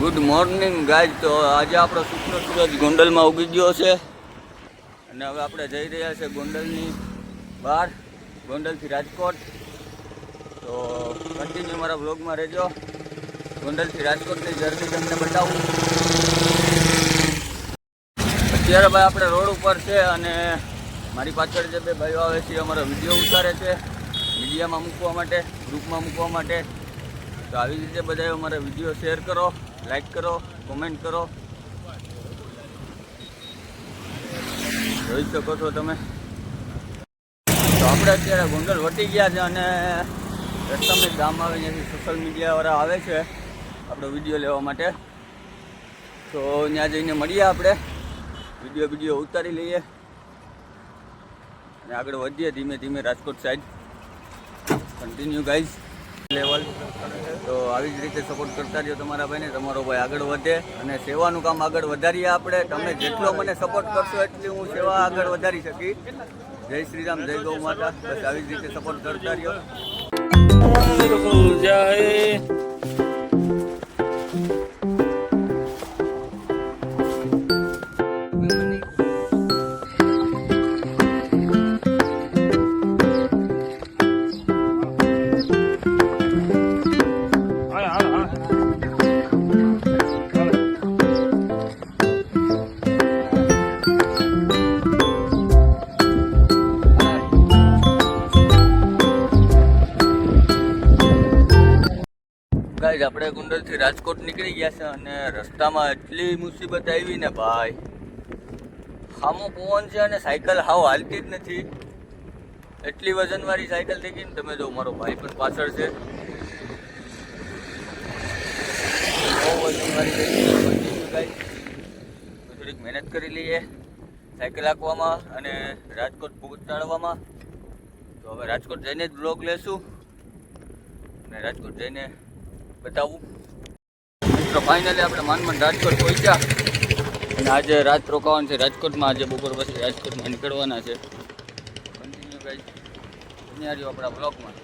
Good morning guys. તો આજે આપણો સુખનો સૂરજ ગોંડલમાં ઉગી ગયો છે અને હવે આપણે જઈ રહ્યા છે ગોંડલની બહાર, ગોંડલથી રાજકોટ. તો કન્ટિન્યુ મારા બ્લોગમાં રહેજો. ગોંડલથી રાજકોટની જર્ની તમને બતાવું. અત્યારે ભાઈ આપણે રોડ ઉપર છે અને મારી પાછળ જે બે ભાઈઓ આવે છે અમારો વિડીયો ઉતારે છે મીડિયામાં મૂકવા માટે, ગ્રુપમાં મૂકવા માટે. તો આવી રીતે બધા અમારા વિડીયો શેર કરો, લાઈક કરો, કોમેન્ટ કરો. જોઈ શકો છો તમે. તો આપણે અત્યારે ગોંડલ વટી ગયા છે અને રસ્તામાં ગામ આવે ત્યાંથી સોશિયલ મીડિયાવાળા આવે છે આપણો વિડીયો લેવા માટે. તો ત્યાં જઈને મળીએ, આપણે વિડીયો ઉતારી લઈએ અને આગળ વધીએ ધીમે ધીમે Rajkot side. Continue guys level. તો આવી જ રીતે સપોર્ટ કરતા રહ્યો તમારા ભાઈને, તમારો ભાઈ આગળ વધે અને સેવાનું કામ આગળ વધારીએ આપણે. તમે જેટલો મને સપોર્ટ કરશો એટલી હું સેવા આગળ વધારી શકી. જય શ્રી રામ, જય ગૌ માતા. બસ આવી જ રીતે સપોર્ટ કરતા રહ્યો. જય ગાઈઝ, આપણે ગોંડલથી રાજકોટ નીકળી ગયા છે અને રસ્તામાં એટલી મુસીબત આવી ને ભાઈ. સામો પવન છે અને સાયકલ હાવ હાલતી જ નથી. એટલી વજનવાળી સાયકલ થઈ ગઈ ને. તમે જો મારો ભાઈ પણ પાછળ છે. બહુ વજનવાળી થઈ ગઈ. ગાઈઝ થોડીક મહેનત કરી લઈએ સાયકલ હાંકવામાં અને રાજકોટ પહોંચાડવામાં. તો હવે રાજકોટ જઈને જ બ્લોગ લેશું અને રાજકોટ જઈને બતાવું. મિત્રો ફાઇનલી આપણે માનમન રાજકોટ પહોંચ્યા અને આજે રાત રોકાવાનું છે રાજકોટમાં. આજે બપોર પછી રાજકોટમાં નીકળવાના છે. કન્ટિન્યુ ગાઈઝ બન્યા રહ્યો આપણા બ્લોગમાં.